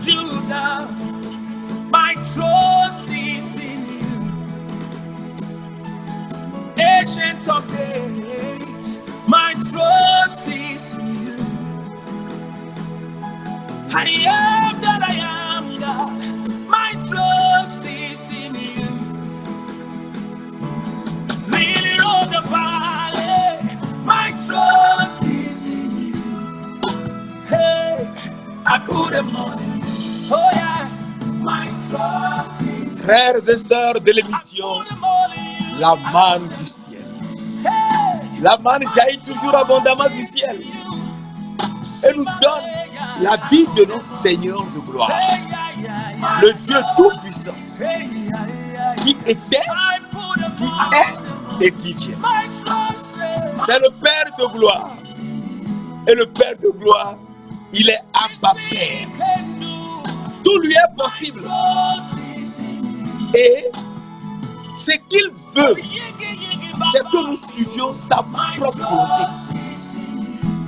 Judah, my trust is in you. Ancient of days, my trust is in you. I am that I am, God, my trust is in you. Lily of the valley, my trust is in you. Hey, I put them on you. Oh yeah, my trust is in you. Frères et sœurs de l'émission, la manne du ciel. La manne jaillit toujours abondamment du ciel et nous donne la vie de notre Seigneur de gloire, le Dieu tout-puissant, qui était, qui est et qui vient. C'est le Père de gloire. Et le Père de gloire, il est Abba Père. Tout lui est possible. Et ce qu'il veut, c'est que nous suivions sa propre volonté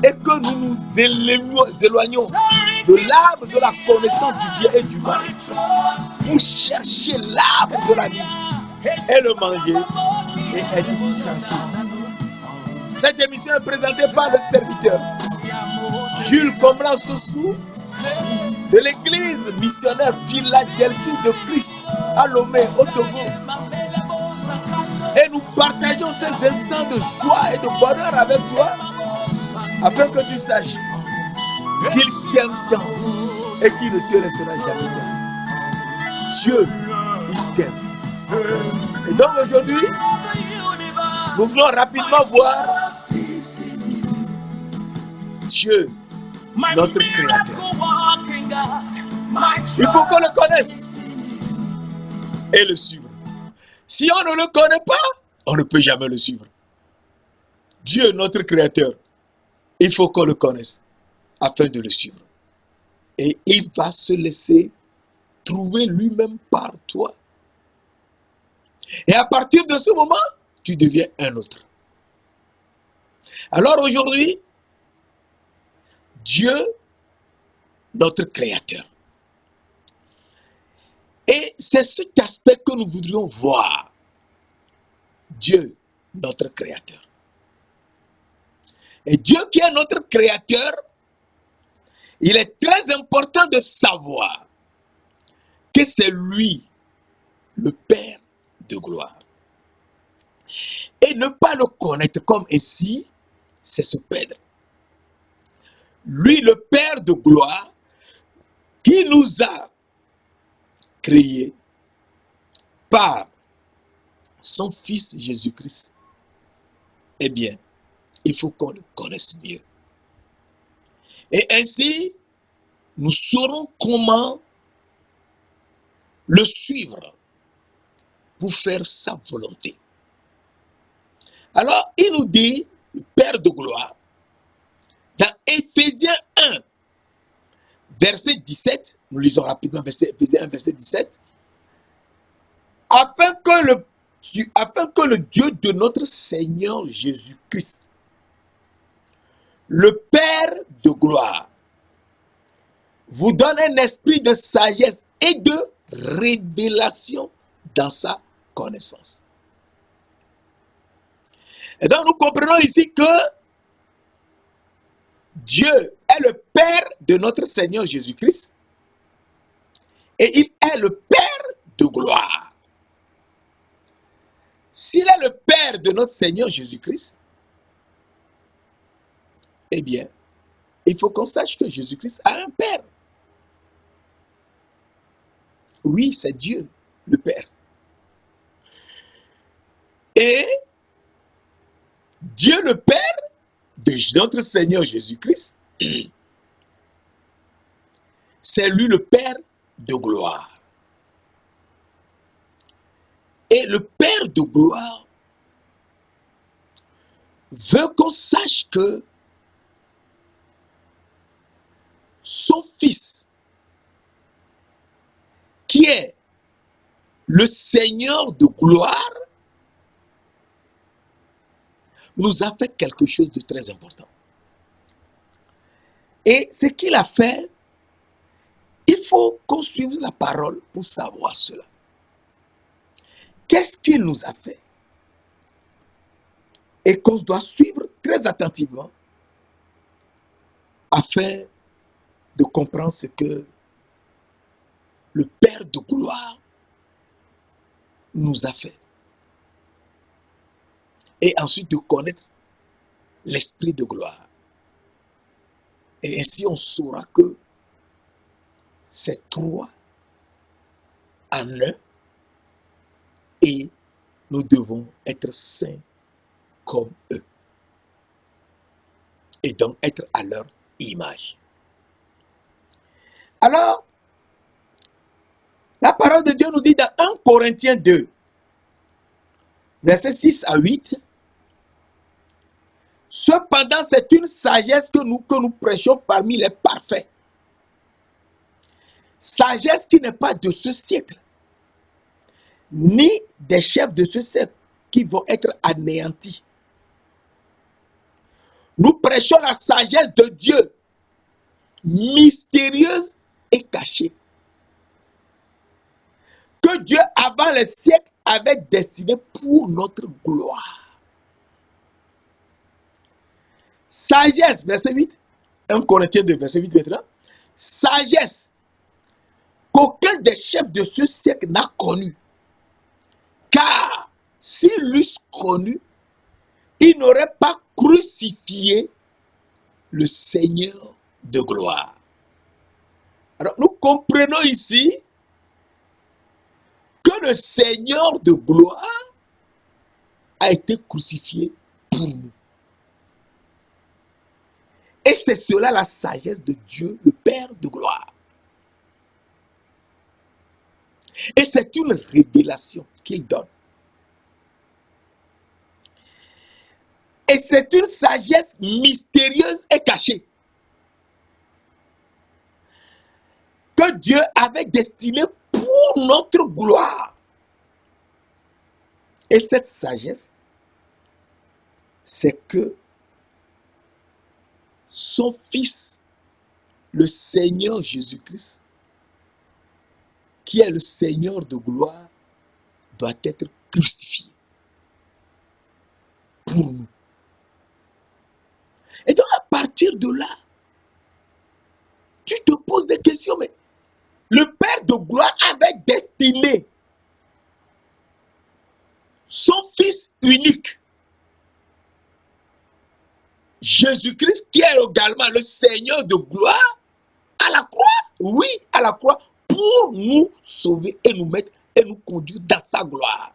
et que nous nous éloignions de l'arbre de la connaissance du bien et du mal pour chercher l'arbre de la vie et le manger et être tranquille. Cette émission est présentée par le serviteur Jules Comblan Sossou de l'église missionnaire Philadelphie de Christ à Lomé, au Togo. Et nous partageons ces instants de joie et de bonheur avec toi afin que tu saches qu'il t'aime tant et qu'il ne te laissera jamais tant. Dieu, il t'aime. Et donc aujourd'hui, nous voulons rapidement voir Dieu, notre Créateur. Il faut qu'on le connaisse et le suivre. Si on ne le connaît pas, on ne peut jamais le suivre. Dieu, notre Créateur, il faut qu'on le connaisse afin de le suivre. Et il va se laisser trouver lui-même par toi. Et à partir de ce moment, tu deviens un autre. Alors aujourd'hui, Dieu, notre Créateur. Et c'est cet aspect que nous voudrions voir. Dieu, notre Créateur. Et Dieu qui est notre Créateur, il est très important de savoir que c'est lui, le Père de gloire. Et ne pas le connaître comme ainsi, c'est se perdre. Lui, le Père de gloire, qui nous a créés par son Fils Jésus-Christ, eh bien, il faut qu'on le connaisse mieux. Et ainsi, nous saurons comment le suivre pour faire sa volonté. Alors, il nous dit, le Père de gloire, dans Éphésiens 1, verset 17, nous lisons rapidement Éphésiens 1, verset 17, afin que le Dieu de notre Seigneur Jésus-Christ, le Père de gloire, vous donne un esprit de sagesse et de révélation dans sa connaissance. Et donc nous comprenons ici que Dieu est le Père de notre Seigneur Jésus-Christ et il est le Père de gloire. S'il est le Père de notre Seigneur Jésus-Christ, eh bien, il faut qu'on sache que Jésus-Christ a un Père. Oui, c'est Dieu, le Père. Et Dieu, le Père de notre Seigneur Jésus-Christ, c'est lui le Père de gloire. Et le Père de gloire veut qu'on sache que son Fils, qui est le Seigneur de gloire, nous a fait quelque chose de très important. Et ce qu'il a fait, il faut qu'on suive la parole pour savoir cela. Qu'est-ce qu'il nous a fait? Et qu'on doit suivre très attentivement afin de comprendre ce que le Père de gloire nous a fait. Et ensuite de connaître l'Esprit de gloire. Et ainsi on saura que c'est trois en un et nous devons être saints comme eux. Et donc être à leur image. Alors, la parole de Dieu nous dit dans 1 Corinthiens 2, versets 6 à 8, cependant, c'est une sagesse que nous prêchons parmi les parfaits. Sagesse qui n'est pas de ce siècle, ni des chefs de ce siècle qui vont être anéantis. Nous prêchons la sagesse de Dieu, mystérieuse et cachée, que Dieu, avant les siècles, avait destinée pour notre gloire. Sagesse, verset 8, 1 Corinthiens 2, verset 8 maintenant. Sagesse qu'aucun des chefs de ce siècle n'a connue. Car s'ils l'eussent connue, ils n'auraient pas crucifié le Seigneur de gloire. Alors nous comprenons ici que le Seigneur de gloire a été crucifié pour nous. Et c'est cela la sagesse de Dieu, le Père de gloire. Et c'est une révélation qu'il donne. Et c'est une sagesse mystérieuse et cachée que Dieu avait destinée pour notre gloire. Et cette sagesse, c'est que son Fils, le Seigneur Jésus-Christ, qui est le Seigneur de gloire, doit être crucifié pour nous. Et donc à partir de là, tu te poses des questions, mais le Père de gloire avait destiné son Fils unique, Jésus-Christ, qui est également le Seigneur de gloire, à la croix, oui, à la croix, pour nous sauver et nous mettre et nous conduire dans sa gloire.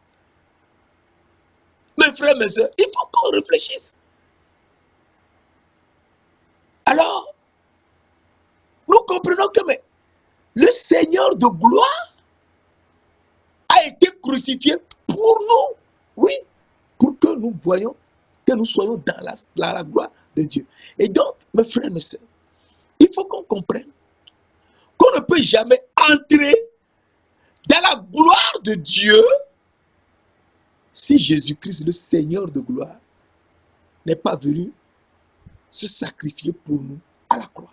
Mes frères, mes soeurs, il faut qu'on réfléchisse. Alors, nous comprenons que le Seigneur de gloire a été crucifié pour nous. Oui, pour que nous voyions, que nous soyons dans la gloire de Dieu. Et donc, mes frères, mes soeurs, il faut qu'on comprenne qu'on ne peut jamais entrer dans la gloire de Dieu si Jésus-Christ, le Seigneur de gloire, n'est pas venu se sacrifier pour nous à la croix.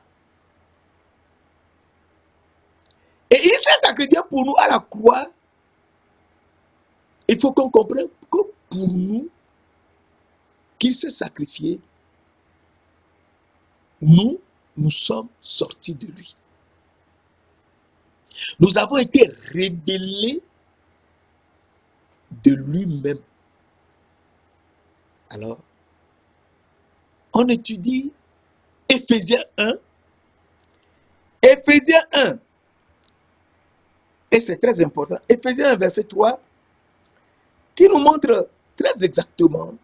Et il s'est sacrifié pour nous à la croix. Il faut qu'on comprenne que pour nous, qu'il s'est sacrifié, nous sommes sortis de lui. Nous avons été révélés de lui-même. Alors, on étudie Éphésiens 1. Éphésiens 1. Et c'est très important. Éphésiens 1, verset 3, qui nous montre très exactement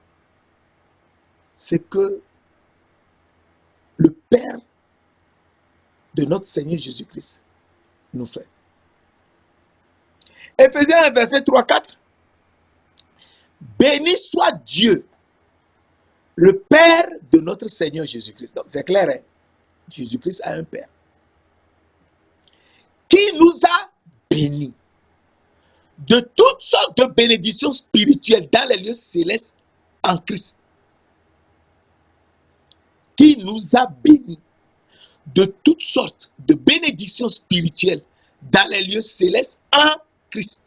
ce que le Père de notre Seigneur Jésus-Christ nous fait. Éphésiens 1, verset 3, 4. Béni soit Dieu, le Père de notre Seigneur Jésus-Christ. Donc c'est clair, hein? Jésus-Christ a un Père qui nous a bénis de toutes sortes de bénédictions spirituelles dans les lieux célestes en Christ. Qui nous a bénis de toutes sortes de bénédictions spirituelles dans les lieux célestes en Christ.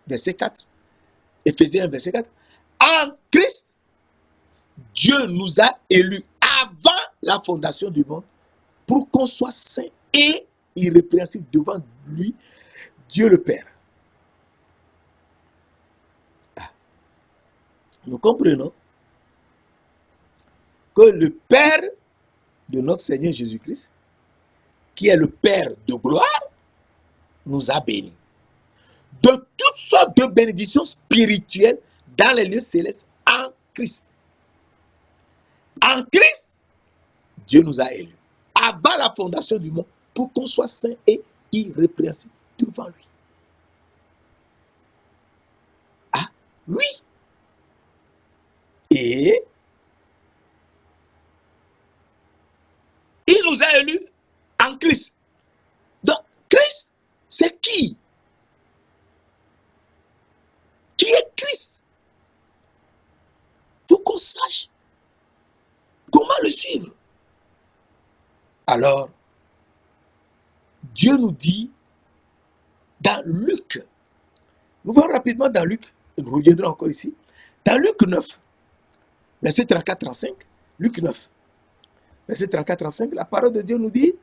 Verset 4. Éphésiens 1, verset 4. En Christ, Dieu nous a élus avant la fondation du monde pour qu'on soit saint et irrépréhensible devant lui, Dieu le Père. Nous comprenons que le Père de notre Seigneur Jésus-Christ, qui est le Père de gloire, nous a bénis de toutes sortes de bénédictions spirituelles dans les lieux célestes en Christ. En Christ, Dieu nous a élus avant la fondation du monde pour qu'on soit saint et irrépréhensible devant lui. Ah oui. Et il nous a élus en Christ. Donc, Christ, c'est qui? Qui est Christ? Pour qu'on sache comment le suivre. Alors, Dieu nous dit dans Luc, nous allons rapidement dans Luc, nous reviendrons encore ici, dans Luc 9, verset 34-35, Luc 9, verset 34-35, la parole de Dieu nous dit,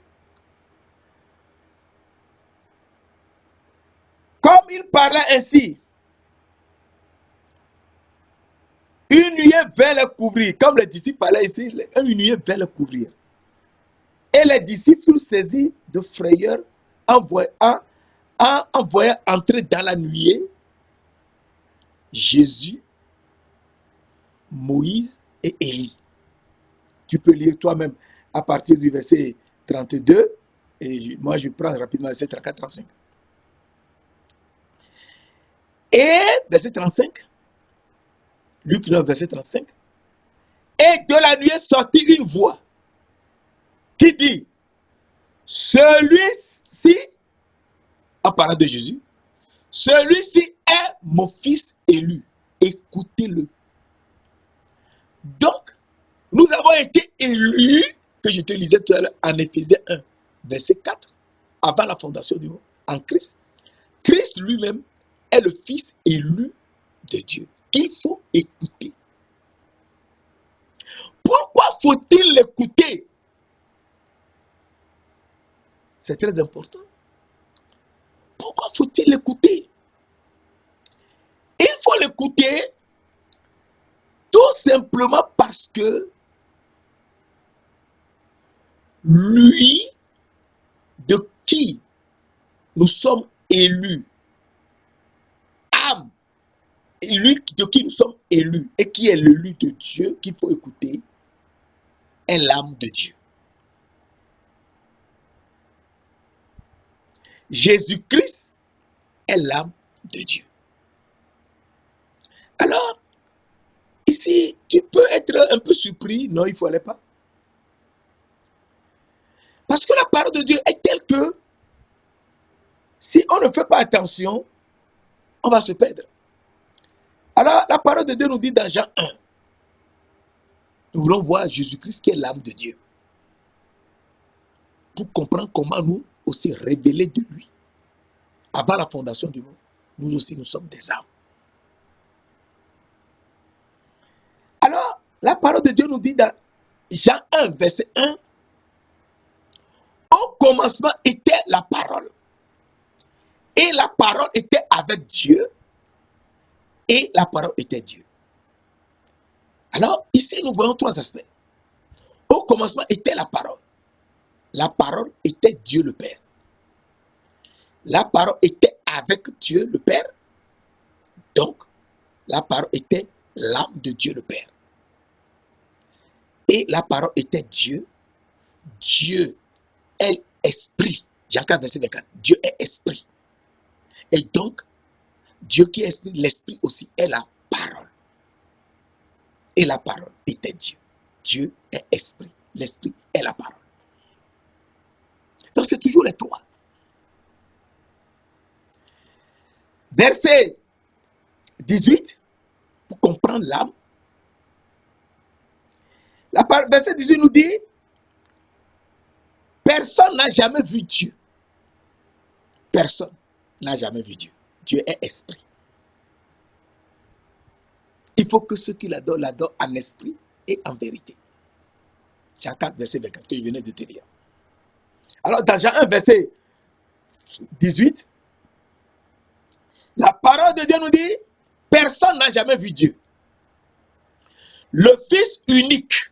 comme il parlait ainsi, une nuée vint les couvrir, comme les disciples parlaient ici, une nuée vint les couvrir. Et les disciples furent saisis de frayeur en voyant entrer dans la nuée Jésus, Moïse et Élie. Tu peux lire toi-même à partir du verset 32, et moi je prends rapidement le verset 34-35. Et verset 35, Luc 9, verset 35, et de la nuée sortit une voix qui dit, celui-ci, en parlant de Jésus, celui-ci est mon fils élu, écoutez-le. Donc, nous avons été élus, que je te lisais tout à l'heure en Éphésiens 1, verset 4, avant la fondation du monde, en Christ. Christ lui-même est le fils élu de Dieu, qu'il faut écouter. Pourquoi faut-il l'écouter? C'est très important. Pourquoi faut-il l'écouter? Il faut l'écouter tout simplement parce que lui, de qui nous sommes élus, âme, lui de qui nous sommes élus et qui est l'élu de Dieu qu'il faut écouter, est l'âme de Dieu. Jésus-Christ est l'âme de Dieu. Alors, ici, tu peux être un peu surpris. Non, il ne fallait pas. Parce que la parole de Dieu est telle que si on ne fait pas attention, on va se perdre. Alors, la parole de Dieu nous dit dans Jean 1, nous voulons voir Jésus-Christ qui est l'âme de Dieu. Pour comprendre comment nous aussi révéler de lui. Avant la fondation du monde, nous aussi nous sommes des âmes. Alors, la parole de Dieu nous dit dans Jean 1, verset 1, au commencement était la parole. Et la parole était avec Dieu. Et la parole était Dieu. Alors, ici, nous voyons trois aspects. Au commencement était la parole. La parole était Dieu le Père. La parole était avec Dieu le Père. Donc, la parole était l'âme de Dieu le Père. Et la parole était Dieu. Dieu est esprit. Jean 4, verset 24. Dieu est esprit. Et donc, Dieu qui est esprit, l'esprit aussi est la parole. Et la parole était Dieu. Dieu est esprit. L'esprit est la parole. Donc, c'est toujours les trois. Verset 18, pour comprendre l'âme. Verset 18 nous dit, personne n'a jamais vu Dieu. personne n'a jamais vu Dieu. Dieu est esprit. Il faut que ceux qui l'adorent en esprit et en vérité. Jean 4, verset 24, que je venais de te lire. Alors, dans Jean 1, verset 18, la parole de Dieu nous dit, personne n'a jamais vu Dieu. Le Fils unique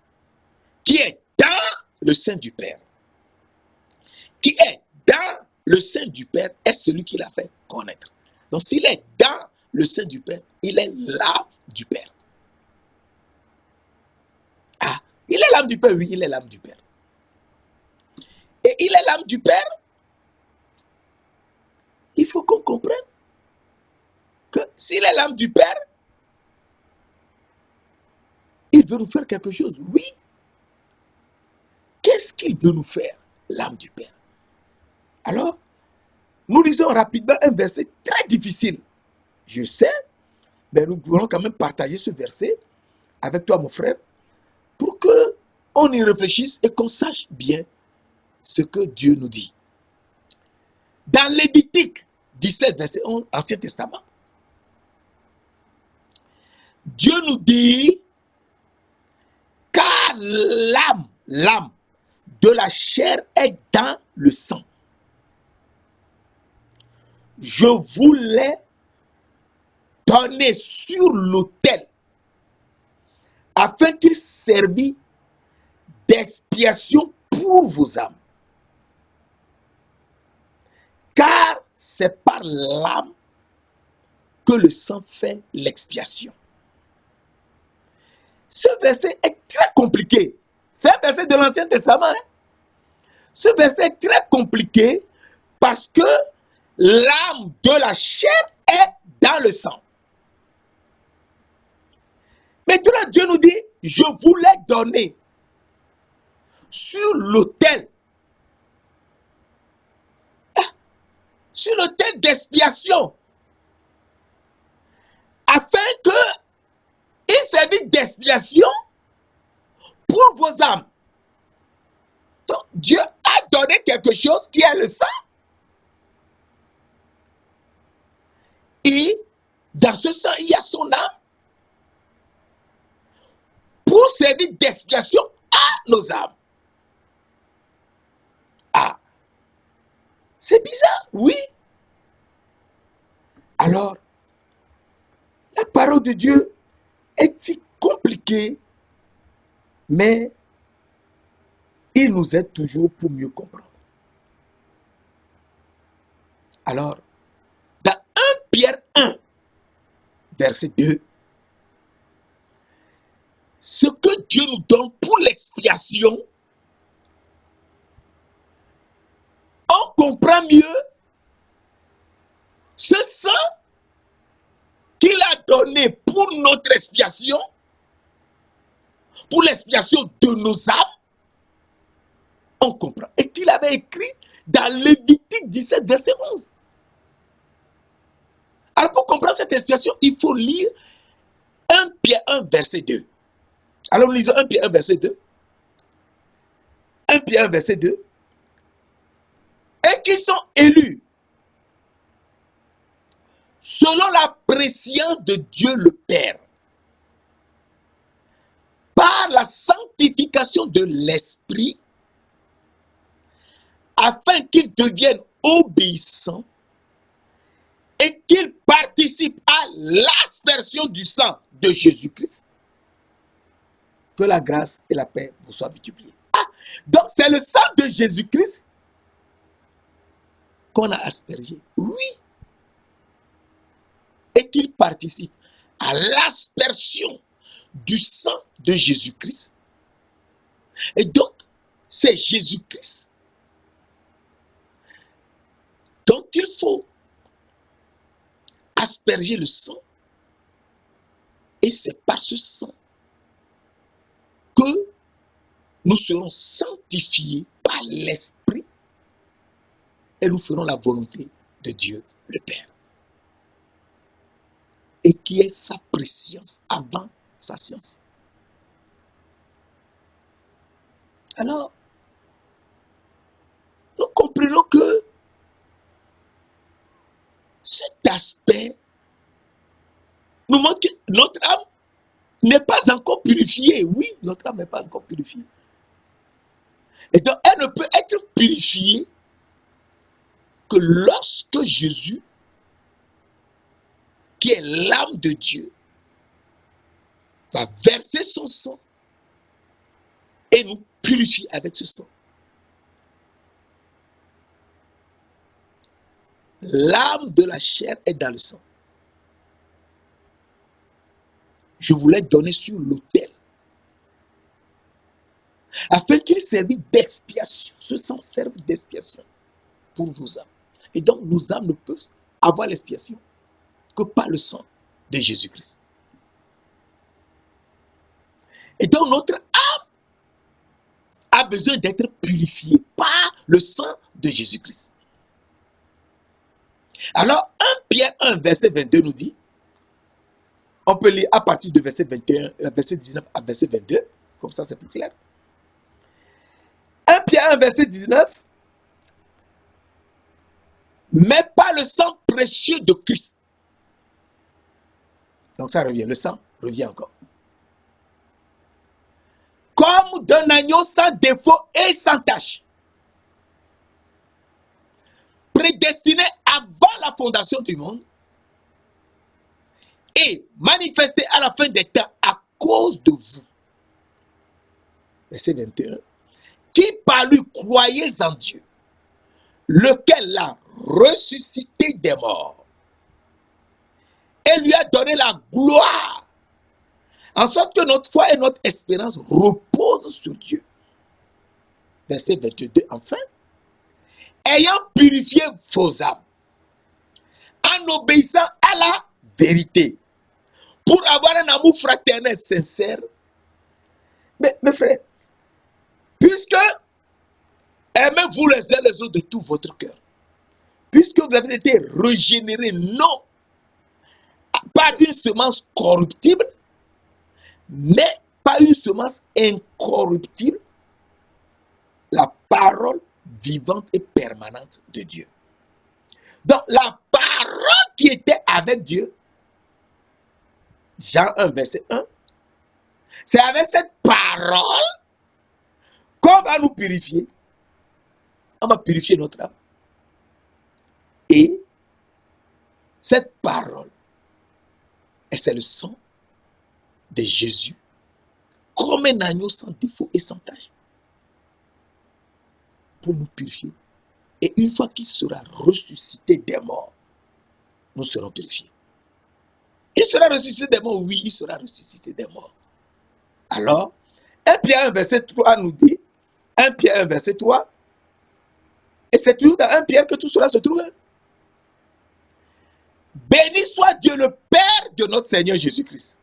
qui est dans le sein du Père, qui est dans le sein du Père, est celui qui l'a fait connaître. Donc, s'il est dans le sein du Père, il est l'âme du Père. Ah, il est l'âme du Père, oui, il est l'âme du Père. Et il est l'âme du Père. Il faut qu'on comprenne que s'il est l'âme du Père, il veut nous faire quelque chose. Oui. Qu'est-ce qu'il veut nous faire, l'âme du Père? Alors, nous lisons rapidement un verset très difficile. Je sais, mais nous voulons quand même partager ce verset avec toi, mon frère, pour qu'on y réfléchisse et qu'on sache bien ce que Dieu nous dit. Dans Lévitique 17, verset 11, Ancien Testament, Dieu nous dit, car l'âme de la chair est dans le sang. Je vous l'ai donné sur l'autel afin qu'il servît d'expiation pour vos âmes. Car c'est par l'âme que le sang fait l'expiation. Ce verset est très compliqué. C'est un verset de l'Ancien Testament. Hein? Ce verset est très compliqué parce que l'âme de la chair est dans le sang. Maintenant, Dieu nous dit, je vous l'ai donné sur l'autel. Sur l'autel d'expiation. Afin qu'il servisse d'expiation pour vos âmes. Donc, Dieu a donné quelque chose qui est le sang. Et dans ce sang, il y a son âme pour servir d'expiation à nos âmes. Ah, c'est bizarre, oui. Alors, la parole de Dieu est si compliquée, mais il nous aide toujours pour mieux comprendre. Alors, dans 1 Pierre 1, verset 2, ce que Dieu nous donne pour l'expiation, on comprend mieux ce sang qu'il a donné pour notre expiation, pour l'expiation de nos âmes, on comprend. Et qu'il avait écrit dans Lévitique 17, verset 11. Alors pour comprendre cette expiation, il faut lire 1 Pierre 1, verset 2. Alors nous lisons 1 Pierre 1, verset 2. 1 Pierre 1, verset 2. Et qui sont élus selon la préscience de Dieu le Père, par la sanctification de l'Esprit, afin qu'ils deviennent obéissants et qu'ils participent à l'aspersion du sang de Jésus-Christ. Que la grâce et la paix vous soient multipliées. Ah, donc c'est le sang de Jésus-Christ qu'on a aspergé. Oui. Et qu'ils participent à l'aspersion du sang de Jésus-Christ. Et donc, c'est Jésus-Christ dont il faut asperger le sang. Et c'est par ce sang que nous serons sanctifiés par l'Esprit et nous ferons la volonté de Dieu le Père. Et qui est sa préscience avant sa science. Alors, nous comprenons que aspect nous montre que notre âme n'est pas encore purifiée. Oui, notre âme n'est pas encore purifiée. Et donc, elle ne peut être purifiée que lorsque Jésus, qui est l'âme de Dieu, va verser son sang et nous purifier avec ce sang. L'âme de la chair est dans le sang. Je voulais donner sur l'autel, afin qu'il servît d'expiation. Ce sang serve d'expiation pour vos âmes. Et donc, nos âmes ne peuvent avoir l'expiation que par le sang de Jésus-Christ. Et donc, notre âme a besoin d'être purifiée par le sang de Jésus-Christ. Alors, 1 Pierre 1, verset 22 nous dit, on peut lire à partir de verset 21, verset 19 à verset 22, comme ça c'est plus clair. 1 Pierre 1, verset 19, mais pas le sang précieux de Christ. Donc ça revient, le sang revient encore. Comme d'un agneau sans défaut et sans tache, prédestiné avant la fondation du monde et manifesté à la fin des temps à cause de vous. Verset 21. Qui par lui croyez en Dieu, lequel l'a ressuscité des morts et lui a donné la gloire, en sorte que notre foi et notre espérance reposent sur Dieu. Verset 22. Enfin, ayant purifié vos âmes, en obéissant à la vérité, pour avoir un amour fraternel sincère. Mais mes frères, puisque aimez-vous les uns les autres de tout votre cœur, puisque vous avez été régénérés, non par une semence corruptible, mais par une semence incorruptible, la parole vivante et permanente de Dieu. Donc, la parole qui était avec Dieu, Jean 1, verset 1, c'est avec cette parole qu'on va nous purifier. On va purifier notre âme. Et cette parole, et c'est le sang de Jésus, comme un agneau sans défaut et sans tache, pour nous purifier. Et une fois qu'il sera ressuscité des morts, nous serons purifiés. Il sera ressuscité des morts, oui, il sera ressuscité des morts. Alors, 1 Pierre 1, verset 3 nous dit, 1 Pierre 1, verset 3, et c'est toujours dans 1 Pierre que tout cela se trouve. Béni soit Dieu le Père de notre Seigneur Jésus-Christ,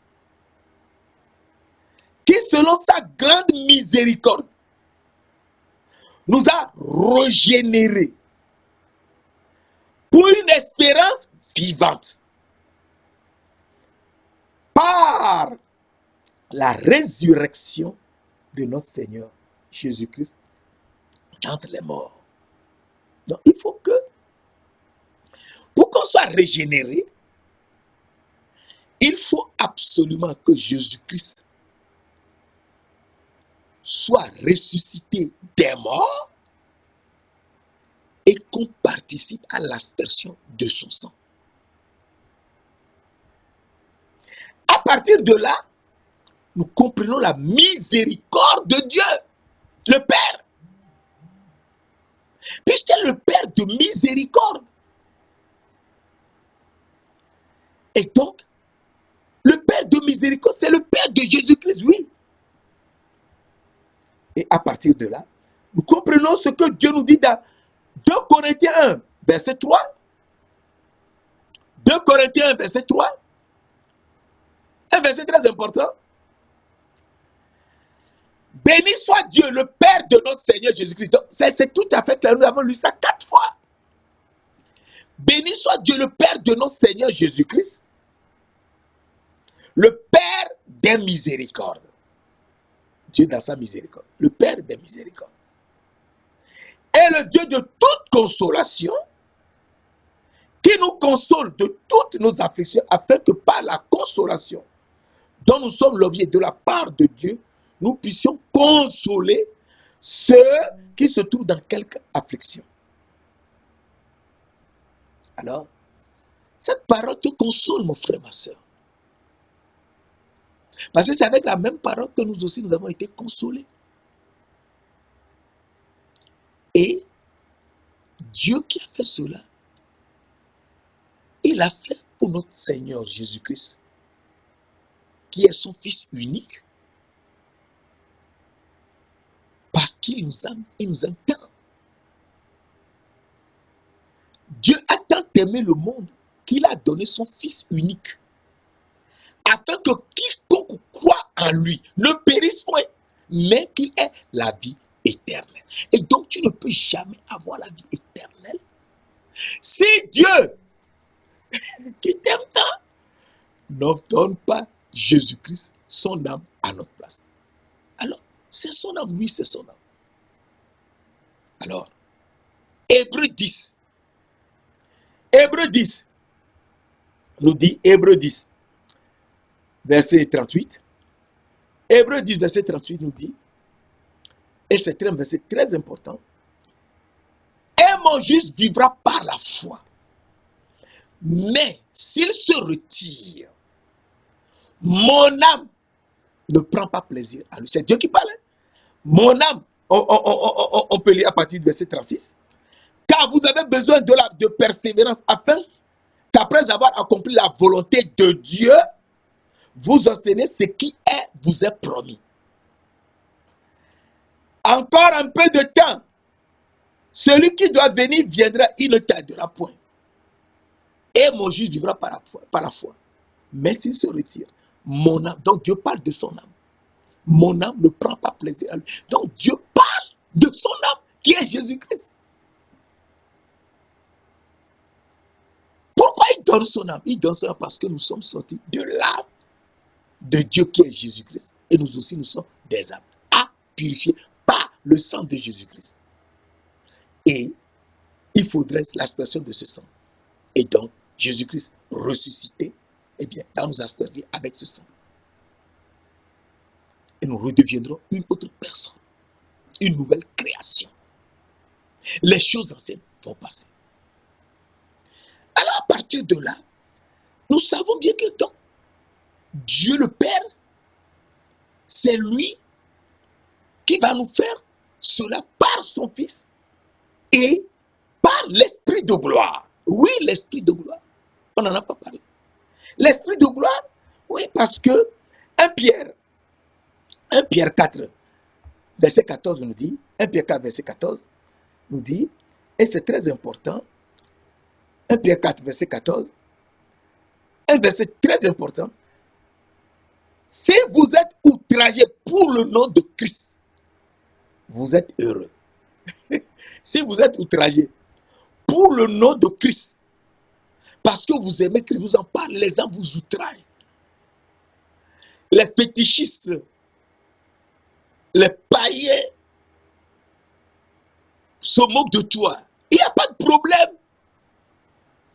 qui selon sa grande miséricorde nous a régénérés pour une espérance vivante par la résurrection de notre Seigneur Jésus-Christ d'entre les morts. Donc il faut que, pour qu'on soit régénéré, il faut absolument que Jésus-Christ soit ressuscité des morts et qu'on participe à l'aspersion de son sang. À partir de là, nous comprenons la miséricorde de Dieu, le Père. Puisqu'il est le Père de miséricorde. Et donc, le Père de miséricorde, c'est le Père de Jésus-Christ, oui. Et à partir de là, nous comprenons ce que Dieu nous dit dans 2 Corinthiens 1, verset 3. 2 Corinthiens 1, verset 3. Un verset très important. Béni soit Dieu, le Père de notre Seigneur Jésus-Christ. C'est tout à fait clair. Nous avons lu ça 4 fois. Béni soit Dieu, le Père de notre Seigneur Jésus-Christ, le Père des miséricordes. Dieu dans sa miséricorde. Le Père des miséricordes. Et le Dieu de toute consolation, qui nous console de toutes nos afflictions, afin que par la consolation dont nous sommes l'objet de la part de Dieu, nous puissions consoler ceux qui se trouvent dans quelque affliction. Alors, cette parole te console, mon frère, ma soeur. Parce que c'est avec la même parole que nous aussi, nous avons été consolés. Et Dieu qui a fait cela, il l'a fait pour notre Seigneur Jésus-Christ, qui est son Fils unique, parce qu'il nous aime, il nous aime tant. Dieu a tant aimé le monde qu'il a donné son Fils unique, afin que quiconque croit en lui ne périsse point, mais qu'il ait la vie éternelle. Et donc tu ne peux jamais avoir la vie éternelle si Dieu, qui t'aime tant, ne donne pas Jésus-Christ, son âme, à notre place. Alors, c'est son âme, oui, c'est son âme. Alors, Hébreux 10 nous dit, Hébreux 10, verset 38, Hébreux 10, verset 38 nous dit, et c'est un verset très important, et mon juste vivra par la foi. Mais s'il se retire, mon âme ne prend pas plaisir à lui. C'est Dieu qui parle. Mon âme, on peut lire à partir du verset 36. Car vous avez besoin de persévérance, afin qu'après avoir accompli la volonté de Dieu, vous obtenez ce qui vous est promis. Encore un peu de temps. Celui qui doit venir viendra, il ne tardera point. Et mon juste vivra par la foi. Mais s'il se retire, mon âme, donc Dieu parle de son âme. Mon âme ne prend pas plaisir à lui. Donc Dieu parle de son âme, qui est Jésus-Christ. Pourquoi il donne son âme? Il donne son âme parce que nous sommes sortis de l'âme de Dieu qui est Jésus-Christ. Et nous aussi, nous sommes des âmes à purifier par le sang de Jésus-Christ. Et il faudrait l'aspersion de ce sang. Et donc, Jésus-Christ ressuscité, eh bien, va nous asperger avec ce sang. Et nous redeviendrons une autre personne, une nouvelle création. Les choses anciennes vont passer. Alors, à partir de là, nous savons bien que donc, Dieu le Père, c'est lui qui va nous faire cela par son Fils et par l'Esprit de gloire. Oui, l'Esprit de gloire. On n'en a pas parlé. L'Esprit de gloire, oui, parce que 1 Pierre 4, verset 14 nous dit, 1 Pierre 4, verset 14 nous dit, et c'est très important, 1 Pierre 4, verset 14, un verset très important, si vous êtes outragés pour le nom de Christ, vous êtes heureux. Si vous êtes outragés pour le nom de Christ, parce que vous aimez Christ, vous en parlez, les gens vous outragent. Les fétichistes, les païens se moquent de toi. Il n'y a pas de problème.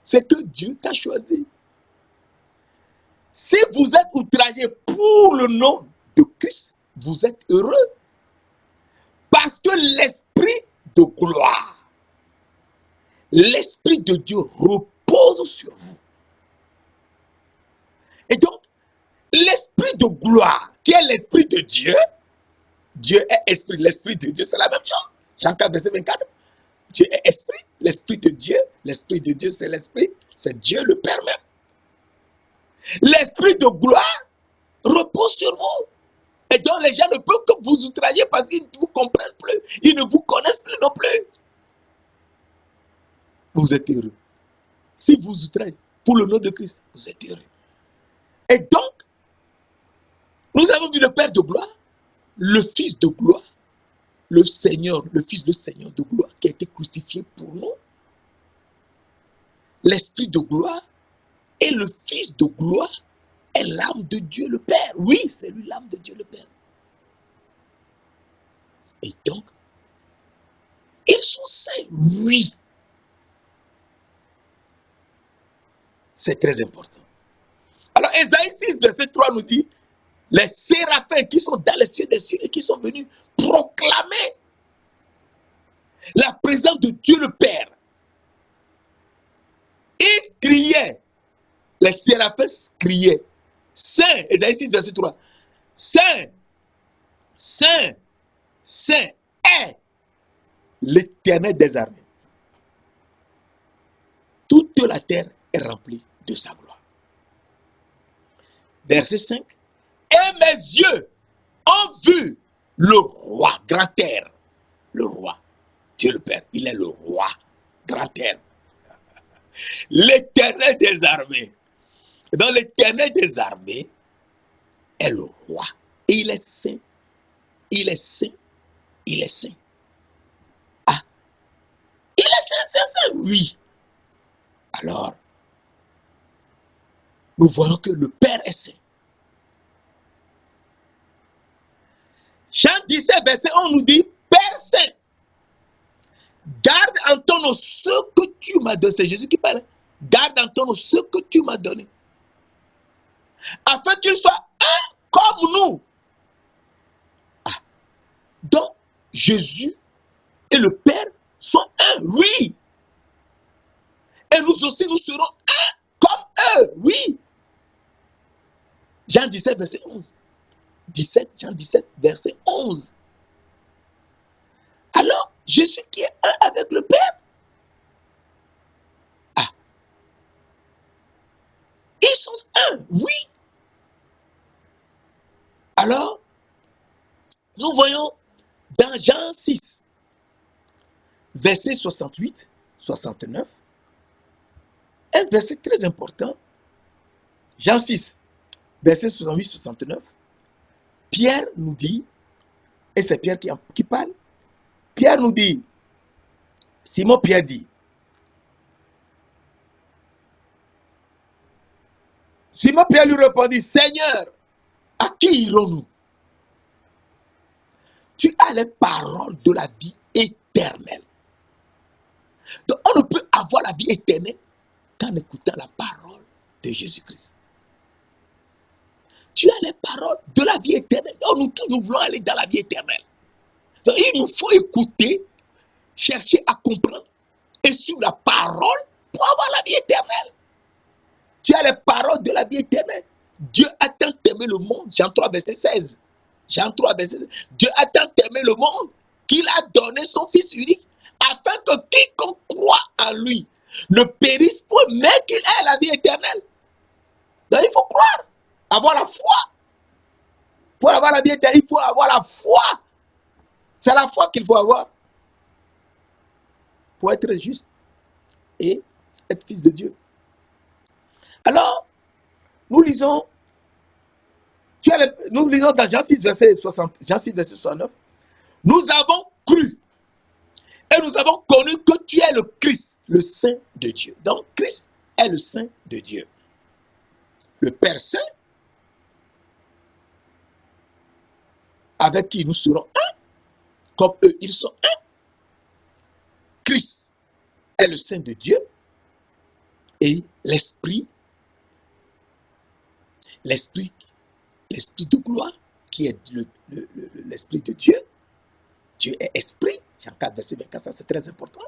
C'est que Dieu t'a choisi. Si vous êtes outragés pour le nom de Christ, vous êtes heureux. Parce que l'Esprit de gloire, l'Esprit de Dieu repose sur vous. Et donc, l'Esprit de gloire, qui est l'Esprit de Dieu, Dieu est esprit, l'Esprit de Dieu, c'est la même chose. Jean 4, verset 24. Dieu est esprit, l'Esprit de Dieu, c'est l'Esprit, c'est Dieu le Père même. L'Esprit de gloire repose sur vous. Et donc les gens ne peuvent que vous outrager parce qu'ils ne vous comprennent plus. Ils ne vous connaissent plus non plus. Vous êtes heureux. Si vous outragez pour le nom de Christ, vous êtes heureux. Et donc, nous avons vu le Père de gloire, le Fils de gloire, le Seigneur, le Fils de Seigneur de gloire qui a été crucifié pour nous, l'Esprit de gloire et le Fils de gloire est l'âme de Dieu le Père. Oui, c'est lui l'âme de Dieu le Père. Et donc, ils sont saints, oui. C'est très important. Alors, Ésaïe 6, verset 3 nous dit, les séraphins qui sont dans les cieux des cieux et qui sont venus proclamer la présence de Dieu le Père. Ils criaient, les séraphins criaient, Saint, Ésaïe 6, verset 3, Saint, Saint, Saint est l'Éternel des armées. Toute la terre est remplie de sa gloire. Verset 5. Et mes yeux ont vu le roi, grand terre. Le roi, Dieu le Père, il est le roi, grand terre. L'Éternel des armées. Donc l'Éternel des armées est le roi. Et il est saint. Il est saint. Il est saint. Ah. Il est saint, saint, oui. Alors, nous voyons que le Père est saint. Jean 17, verset 1 nous dit, Père saint, garde en ton nom ce que tu m'as donné. C'est Jésus qui parle. Garde en ton nom ce que tu m'as donné. Afin qu'il soit un comme nous. Ah. Donc, Jésus et le Père sont un, oui. Et nous aussi, nous serons un comme eux, oui. Jean 17, verset 11. 17, Jean 17, verset 11. Alors, Jésus qui est un avec le Père. Ah. Ils sont un, oui. Alors, nous voyons dans Jean 6, verset 68, 69, un verset très important. Jean 6, verset 68, 69. Pierre nous dit, et c'est Pierre qui parle, Pierre nous dit, Simon Pierre dit, Simon Pierre lui répondit, Seigneur, à qui irons-nous? Tu as les paroles de la vie éternelle. Donc on ne peut avoir la vie éternelle qu'en écoutant la parole de Jésus-Christ. Tu as les paroles de la vie éternelle. Donc nous tous, nous voulons aller dans la vie éternelle. Donc il nous faut écouter, chercher à comprendre et suivre la parole pour avoir la vie éternelle. Tu as les paroles de la vie éternelle. Dieu a tant aimé le monde. Jean 3, verset 16. Jean 3, verset 16. Dieu a tant aimé le monde qu'il a donné son Fils unique afin que quiconque croit en lui ne périsse point, mais qu'il ait la vie éternelle. Donc il faut croire, avoir la foi. Pour avoir la vie éternelle, il faut avoir la foi. C'est la foi qu'il faut avoir pour être juste et être fils de Dieu. Alors, nous lisons dans Jean 6, verset 60, Jean 6, verset 69. Nous avons cru et nous avons connu que tu es le Christ, le Saint de Dieu. Donc, Christ est le Saint de Dieu. Le Père Saint, avec qui nous serons un, comme eux, ils sont un. Christ est le Saint de Dieu et l'Esprit de gloire, qui est l'Esprit de Dieu. Dieu est esprit. Jean 4, verset 24, ça c'est très important.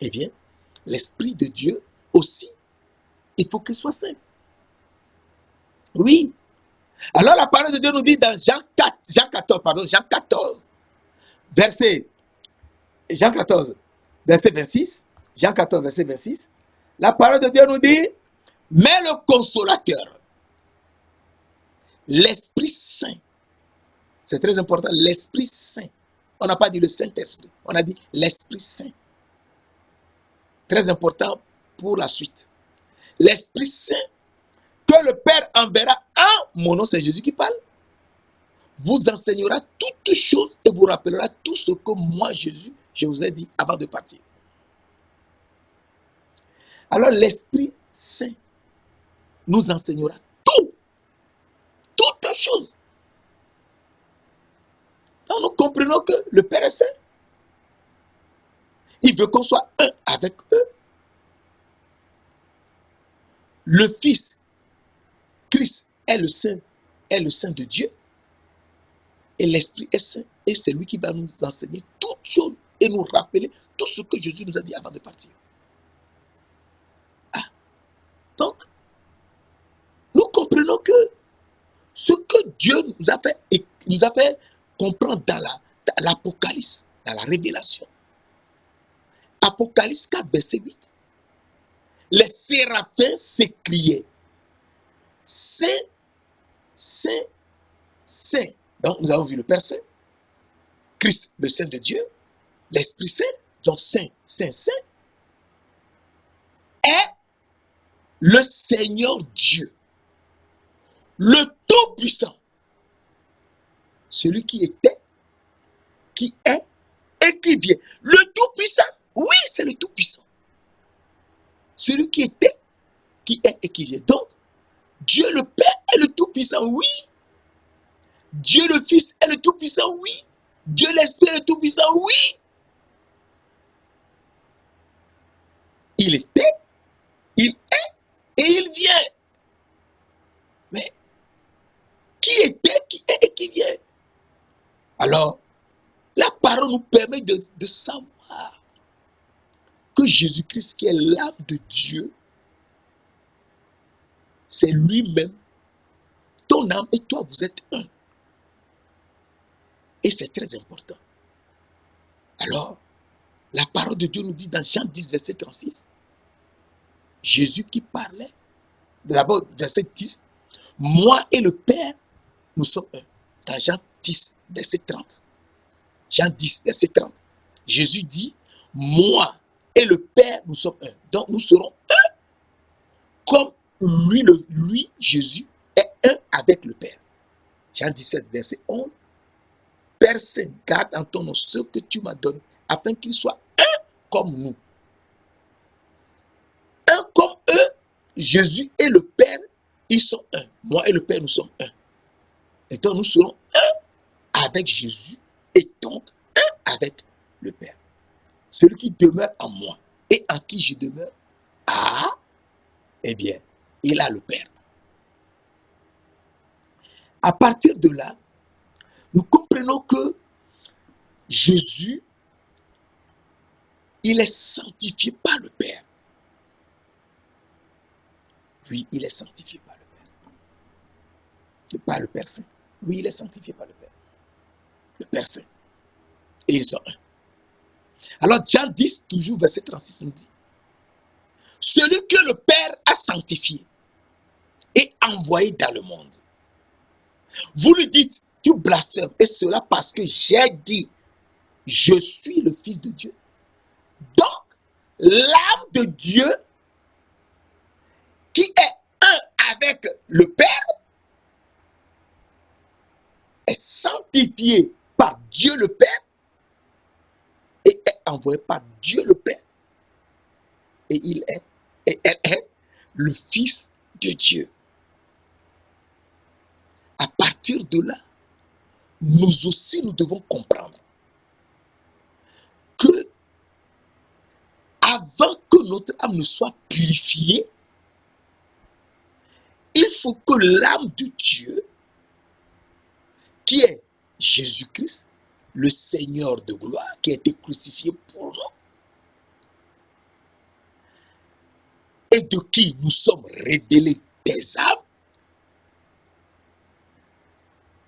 Eh bien, l'Esprit de Dieu aussi, il faut qu'il soit saint. Oui. Alors la parole de Dieu nous dit dans Jean 14, verset 26, Jean 14, verset 26, la parole de Dieu nous dit, mais le consolateur, l'Esprit Saint, c'est très important, l'Esprit Saint. On n'a pas dit le Saint-Esprit, on a dit l'Esprit Saint. Très important pour la suite. L'Esprit Saint, que le Père enverra en mon nom, c'est Jésus qui parle, vous enseignera toutes choses et vous rappellera tout ce que moi, Jésus, je vous ai dit avant de partir. Alors l'Esprit Saint nous enseignera toutes choses. Donc nous comprenons que le Père est saint. Il veut qu'on soit un avec eux. le Fils, Christ est le Saint de Dieu, et l'Esprit est saint, et c'est lui qui va nous enseigner toutes choses et nous rappeler tout ce que Jésus nous a dit avant de partir. Donc, nous comprenons que ce que Dieu nous a fait comprendre dans l'Apocalypse, dans la révélation. Apocalypse 4, verset 8. Les séraphins s'écriaient, Saint, Saint, Saint. Donc, nous avons vu le Père Saint, Christ, le Saint de Dieu, l'Esprit Saint, donc Saint, Saint, Saint, est le Seigneur Dieu, le Tout-Puissant, celui qui était, qui est et qui vient. Le Tout-Puissant, oui, c'est le Tout-Puissant. Celui qui était, qui est et qui vient. Donc, Dieu le Père est le Tout-Puissant, oui. Dieu le Fils est le Tout-Puissant, oui. Dieu l'Esprit est le Tout-Puissant, oui. Il était, il est et il vient. Mais qui était, qui est et qui vient? Alors, la parole nous permet de savoir que Jésus-Christ, qui est l'âme de Dieu, c'est lui-même. Ton âme et toi, vous êtes un. Et c'est très important. Alors, la parole de Dieu nous dit dans Jean 10, verset 36, Jésus qui parlait, d'abord, verset 10, moi et le Père, nous sommes un. Dans Jean 10, verset 30. Jean 10, verset 30. Jésus dit, moi et le Père, nous sommes un. Donc, nous serons un, comme lui, Jésus, est un avec le Père. Jean 17, verset 11. Père Saint, garde en ton nom ce que tu m'as donné, afin qu'il soit un comme nous. Un comme eux, Jésus et le Père, ils sont un. Moi et le Père, nous sommes un. Et donc, nous serons un avec Jésus et donc un avec le Père. Celui qui demeure en moi et en qui je demeure, eh bien, il a le Père. À partir de là, nous comprenons que Jésus, il est sanctifié par le Père. Lui, il est sanctifié par le Père. Pas le Père Saint. Lui, il est sanctifié par le Père. Le Père Saint. Et ils sont un. Alors, Jean 10, toujours verset 36, nous dit, celui que le Père a sanctifié et envoyé dans le monde. Vous lui dites, tu blasphèmes, et cela parce que j'ai dit, je suis le Fils de Dieu. Donc, l'âme de Dieu, qui est un avec le Père, est sanctifiée par Dieu le Père et est envoyée par Dieu le Père. Et elle est le Fils de Dieu. À partir de là, nous aussi, nous devons comprendre que avant que notre âme ne soit purifiée, il faut que l'âme de Dieu, qui est Jésus-Christ, le Seigneur de gloire, qui a été crucifié pour nous, et de qui nous sommes révélés des âmes,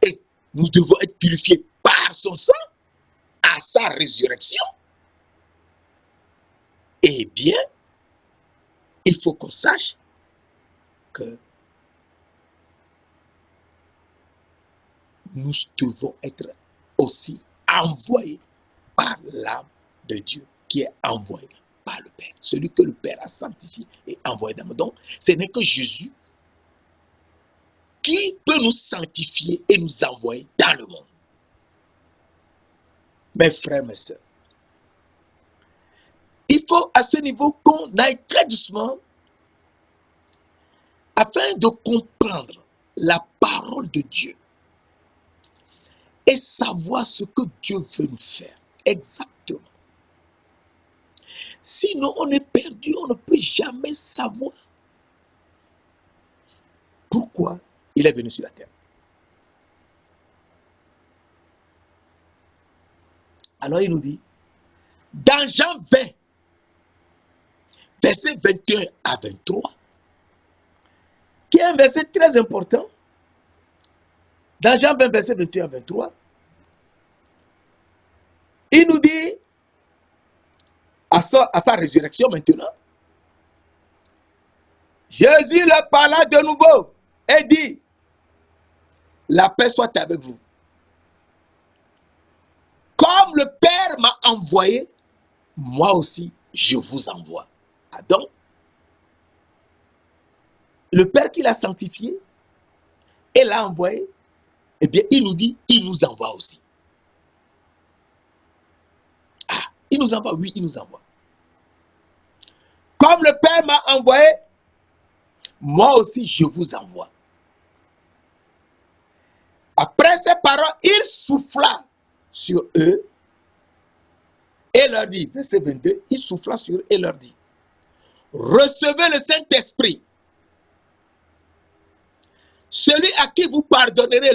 et nous devons être purifiés par son sang, à sa résurrection, eh bien, il faut qu'on sache que nous devons être aussi envoyés par l'âme de Dieu, qui est envoyé par le Père. Celui que le Père a sanctifié et envoyé dans le monde. Donc, ce n'est que Jésus qui peut nous sanctifier et nous envoyer dans le monde. Mes frères, mes sœurs, il faut à ce niveau qu'on aille très doucement afin de comprendre la parole de Dieu et savoir ce que Dieu veut nous faire exactement. Sinon, on est perdu, on ne peut jamais savoir pourquoi il est venu sur la terre. Alors il nous dit, dans Jean 20, verset 21 à 23, qui est un verset très important, dans Jean 20, verset 21 à 23, il nous dit, à sa résurrection maintenant, Jésus leur parla de nouveau et dit, la paix soit avec vous. Comme le Père m'a envoyé, moi aussi, je vous envoie. Ah, donc, le Père qui l'a sanctifié et l'a envoyé, eh bien, il nous dit, il nous envoie aussi. Ah, il nous envoie, oui, il nous envoie. Comme le Père m'a envoyé, moi aussi, je vous envoie. Après ces paroles, il souffla sur eux et leur dit, verset 22, il souffla sur eux et leur dit, recevez le Saint-Esprit. Celui à qui vous pardonnerez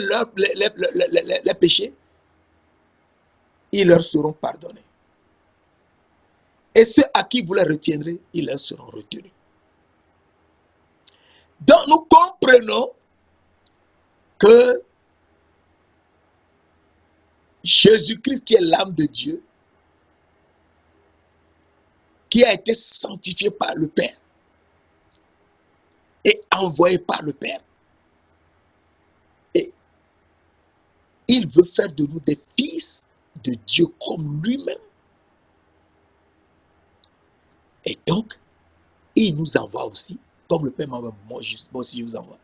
les péchés, ils leur seront pardonnés. Et ceux à qui vous les retiendrez, ils leur seront retenus. Donc nous comprenons que Jésus-Christ, qui est l'âme de Dieu, qui a été sanctifié par le Père et envoyé par le Père, et il veut faire de nous des fils de Dieu comme lui-même. Et donc, il nous envoie aussi, comme le Père m'a envoyé, moi aussi je vous envoie.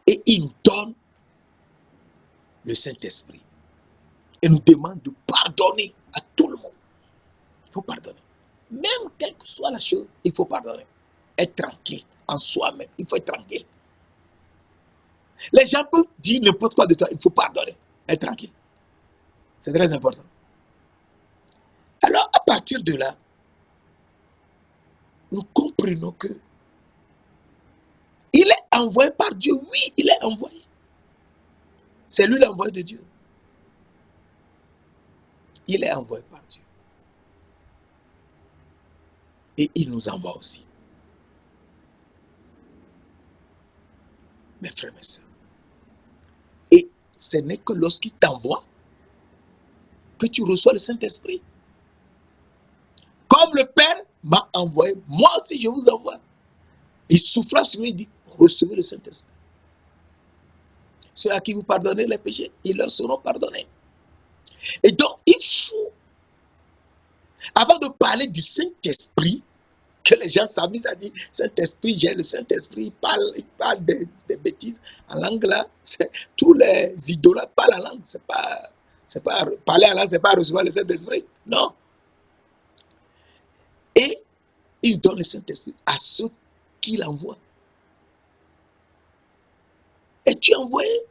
Et il nous donne le Saint-Esprit. Et nous demande de pardonner à tout le monde. Il faut pardonner. Même quelle que soit la chose, il faut pardonner. Être tranquille en soi-même. Il faut être tranquille. Les gens peuvent dire n'importe quoi de toi, il faut pardonner. Être tranquille. C'est très important. Alors, à partir de là, nous comprenons que il est envoyé par Dieu. Oui, il est envoyé. C'est lui l'envoyé de Dieu. Il est envoyé par Dieu. Et il nous envoie aussi. Mes frères et sœurs. Et ce n'est que lorsqu'il t'envoie que tu reçois le Saint-Esprit. Comme le Père m'a envoyé, moi aussi je vous envoie. Il souffla sur lui et dit, recevez le Saint-Esprit. Ceux à qui vous pardonnez les péchés, ils leur seront pardonnés. Et donc, il faut, avant de parler du Saint-Esprit, que les gens s'amusent à dire, Saint-Esprit, j'ai le Saint-Esprit, il parle des bêtises. En langue là, tous les idolâtres parlent en langue. C'est pas parler en langue, c'est pas recevoir le Saint-Esprit. Non. Et il donne le Saint-Esprit à ceux qu'il envoie. Et tu es envoyé.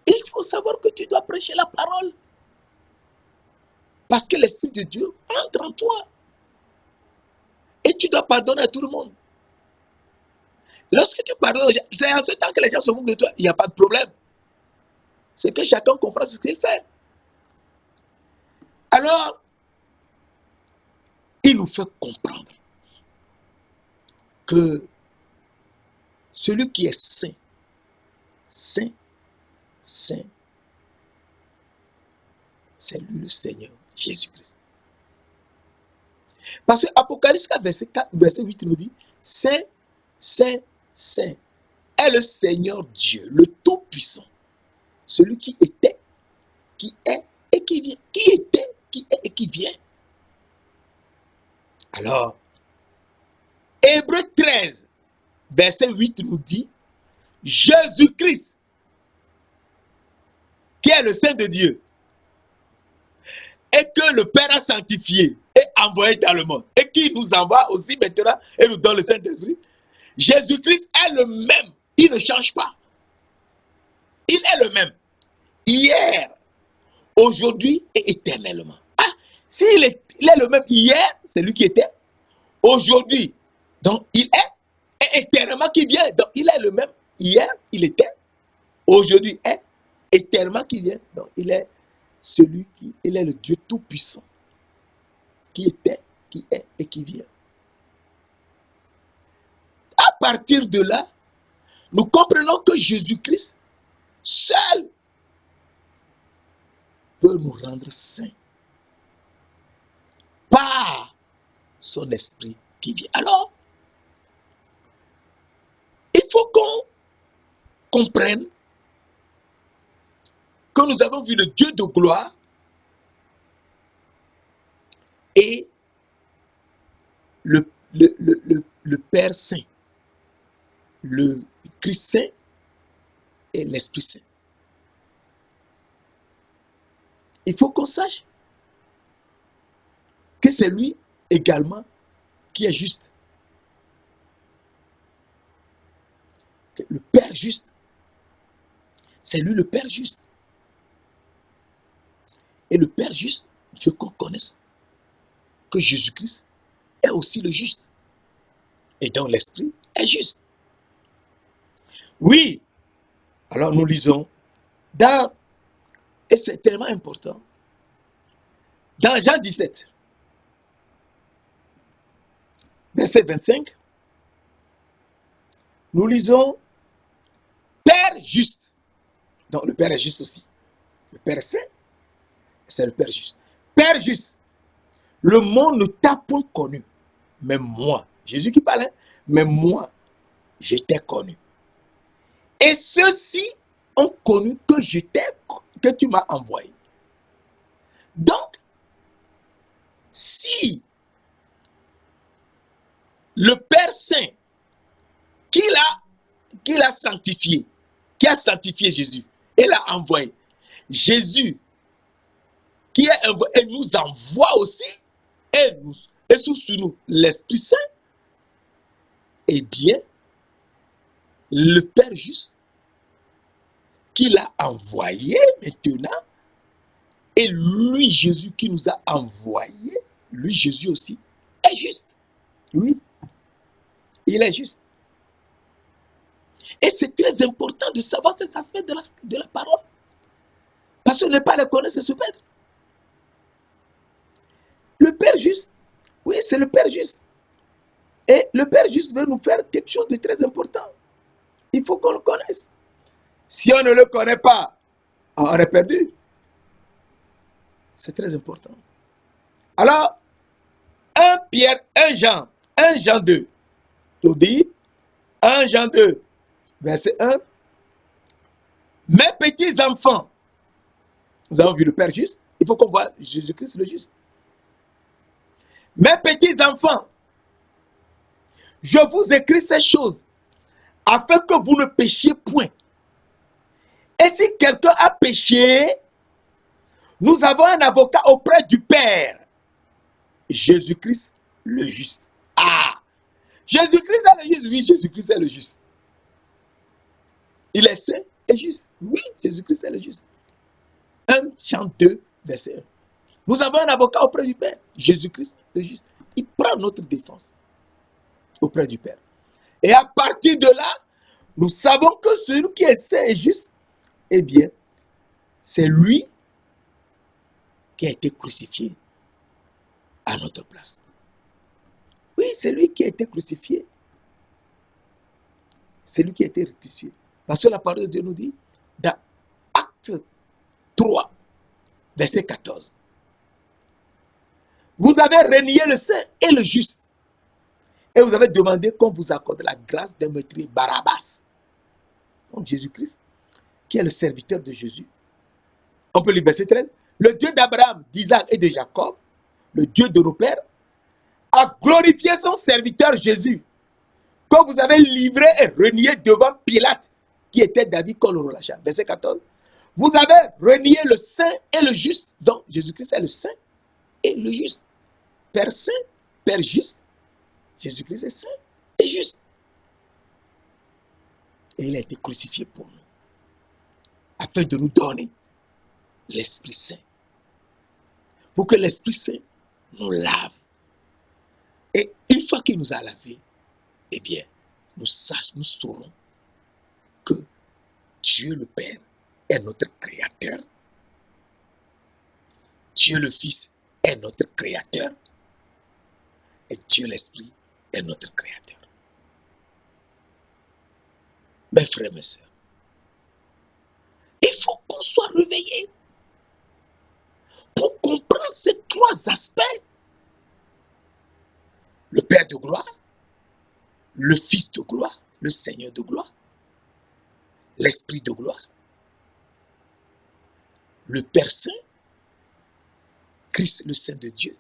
Il faut savoir que tu dois prêcher la parole. Parce que l'Esprit de Dieu entre en toi. Et tu dois pardonner à tout le monde. Lorsque tu pardonnes, c'est en ce temps que les gens se moquent de toi. Il n'y a pas de problème. C'est que chacun comprend ce qu'il fait. Alors, il nous fait comprendre que celui qui est saint, saint, saint, c'est lui le Seigneur Jésus-Christ. Parce que Apocalypse 4, verset 8 nous dit, Saint, Saint, Saint est le Seigneur Dieu, le Tout-Puissant, celui qui était, qui est et qui vient, qui était, qui est et qui vient. Alors, Hébreux 13, verset 8 nous dit, Jésus-Christ, qui est le Saint de Dieu, et que le Père a sanctifié et envoyé dans le monde, et qui nous envoie aussi maintenant et nous donne le Saint-Esprit. Jésus-Christ est le même, il ne change pas. Il est le même, hier, aujourd'hui et éternellement. Ah, s'il est le même hier, c'est lui qui était, aujourd'hui Donc, il est, et éternellement qui vient. Donc, il est le même. Hier, il était. Aujourd'hui, est. Éternellement qui vient. Donc, il est celui qui, il est le Dieu tout-puissant. Qui était, qui est et qui vient. À partir de là, nous comprenons que Jésus-Christ, seul, peut nous rendre saints. Par son esprit qui vient. Alors, il faut qu'on comprenne que nous avons vu le Dieu de gloire et le Père Saint, le Christ Saint et l'Esprit Saint. Il faut qu'on sache que c'est lui également qui est juste. Que le Père juste, c'est lui le Père juste. Et le Père juste, il faut qu'on connaisse que Jésus-Christ est aussi le juste. Et donc l'Esprit est juste. Oui, alors nous lisons dans, et c'est tellement important, dans Jean 17, verset 25, nous lisons Père juste. Donc le Père est juste aussi. Le Père est saint, c'est le Père juste. Père juste, le monde ne t'a point connu, mais moi, Jésus qui parlait, mais moi, je t'ai connu. Et ceux-ci ont connu que tu m'as envoyé. Donc, si le Père Saint qui l'a sanctifié, qui a sanctifié Jésus et l'a envoyé, Jésus qui est envoyé et nous envoie aussi, et sous nous l'Esprit Saint, eh bien, le Père juste qui l'a envoyé maintenant, et lui, Jésus qui nous a envoyé, lui, Jésus aussi, est juste. Oui, il est juste. Et c'est très important de savoir cet aspect de la parole. Parce que ne pas le connaître, c'est se perdre. Le Père juste, oui, c'est le Père juste. Et le Père juste veut nous faire quelque chose de très important. Il faut qu'on le connaisse. Si on ne le connaît pas, on est perdu. C'est très important. Alors, 1 Pierre, 1 Jean 2, tout dit, 1 Jean 2, verset 1. Mes petits enfants, nous avons vu le Père juste, il faut qu'on voit Jésus-Christ le juste. Mes petits enfants, je vous écris ces choses afin que vous ne péchiez point. Et si quelqu'un a péché, nous avons un avocat auprès du Père, Jésus-Christ le juste. Ah, Jésus-Christ est le juste. Oui, Jésus-Christ est le juste. Il est saint et juste. Oui, Jésus-Christ est le juste. 1 Jean 2, verset 1. Nous avons un avocat auprès du Père, Jésus-Christ le juste. Il prend notre défense auprès du Père. Et à partir de là, nous savons que celui qui est saint et juste, eh bien, c'est lui qui a été crucifié à notre place. Oui, c'est lui qui a été crucifié. C'est lui qui a été crucifié. Parce que la parole de Dieu nous dit, dans Acte 3, verset 14, vous avez renié le saint et le juste. Et vous avez demandé qu'on vous accorde la grâce de meurtrier Barabbas. Donc Jésus-Christ, qui est le serviteur de Jésus. On peut lire verset 13. Le Dieu d'Abraham, d'Isaac et de Jacob, le Dieu de nos pères, a glorifié son serviteur Jésus, que vous avez livré et renié devant Pilate, qui était David qu'on le relâcha. Verset 14. Vous avez renié le saint et le juste. Donc Jésus-Christ est le saint et le juste. Père saint, Père juste. Jésus-Christ est saint et juste. Et il a été crucifié pour nous, afin de nous donner l'Esprit Saint. Pour que l'Esprit Saint nous lave. Et une fois qu'il nous a lavés, eh bien, nous saurons que Dieu le Père est notre Créateur. Dieu le Fils est notre Créateur. Et Dieu l'Esprit est notre Créateur. Mes frères, mes sœurs, il faut qu'on soit réveillés pour comprendre ces trois aspects. Le Père de gloire, le Fils de gloire, le Seigneur de gloire, l'Esprit de gloire, le Père Saint, Christ le Saint de Dieu,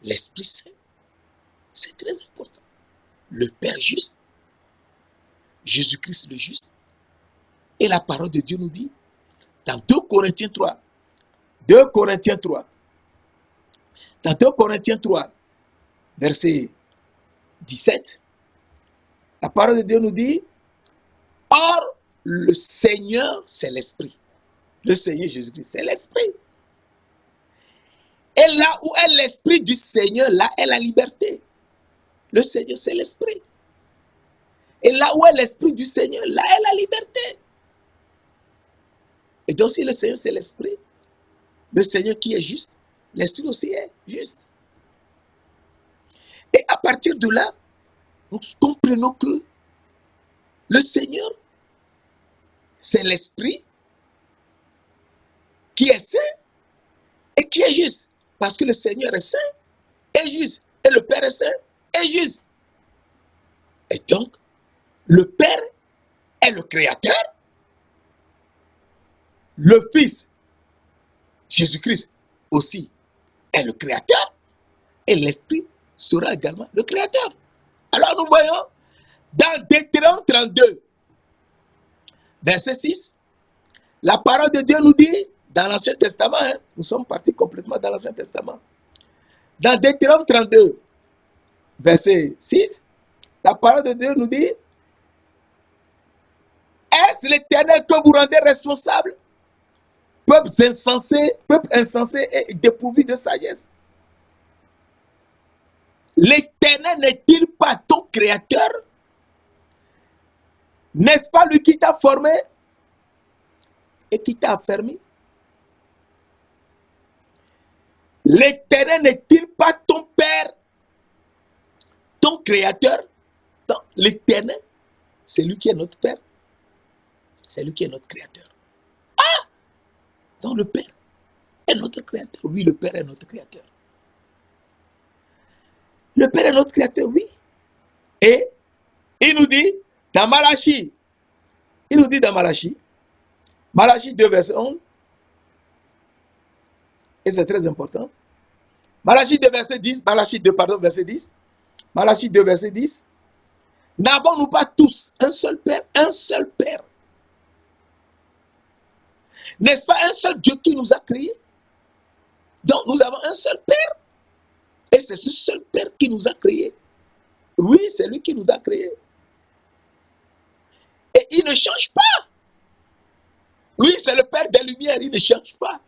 l'Esprit Saint. C'est très important. Le Père juste, Jésus-Christ le juste. Et la parole de Dieu nous dit, dans 2 Corinthiens 3, dans 2 Corinthiens 3, verset 17, la parole de Dieu nous dit, or, le Seigneur, c'est l'Esprit. Le Seigneur Jésus-Christ, c'est l'Esprit. Et là où est l'Esprit du Seigneur, là est la liberté. Le Seigneur, c'est l'Esprit. Et là où est l'Esprit du Seigneur, là est la liberté. Et donc si le Seigneur, c'est l'Esprit, le Seigneur qui est juste, l'Esprit aussi est juste. Et à partir de là, nous comprenons que le Seigneur, c'est l'Esprit qui est saint et qui est juste. Parce que le Seigneur est saint et juste. Et le Père est saint et juste. Et donc, le Père est le Créateur. Le Fils, Jésus-Christ aussi, est le Créateur. Et l'Esprit sera également le Créateur. Alors nous voyons, dans Deutéronome 32, verset 6, la parole de Dieu nous dit, dans l'Ancien Testament, nous sommes partis complètement dans l'Ancien Testament. Dans Deutéronome 32, verset 6, la parole de Dieu nous dit, est-ce l'Éternel que vous rendez responsable, peuple insensé et dépourvu de sagesse? L'Éternel n'est-il pas ton Créateur? N'est-ce pas lui qui t'a formé et qui t'a affermi? L'Éternel n'est-il pas ton Père, ton Créateur? L'Éternel, c'est lui qui est notre Père. C'est lui qui est notre Créateur. Ah! Donc le Père est notre Créateur. Oui, le Père est notre Créateur. Le Père est notre Créateur, oui. Et il nous dit dans Malachie, Malachie 2, verset 11, et c'est très important. Malachie 2, verset 10, verset 10. Malachie 2, verset 10. N'avons-nous pas tous un seul Père? Un seul Père. N'est-ce pas un seul Dieu qui nous a créés? Donc nous avons un seul Père. Et c'est ce seul Père qui nous a créés. Oui, c'est lui qui nous a créés. Et il ne change pas. Oui, c'est le Père des Lumières, il ne change pas.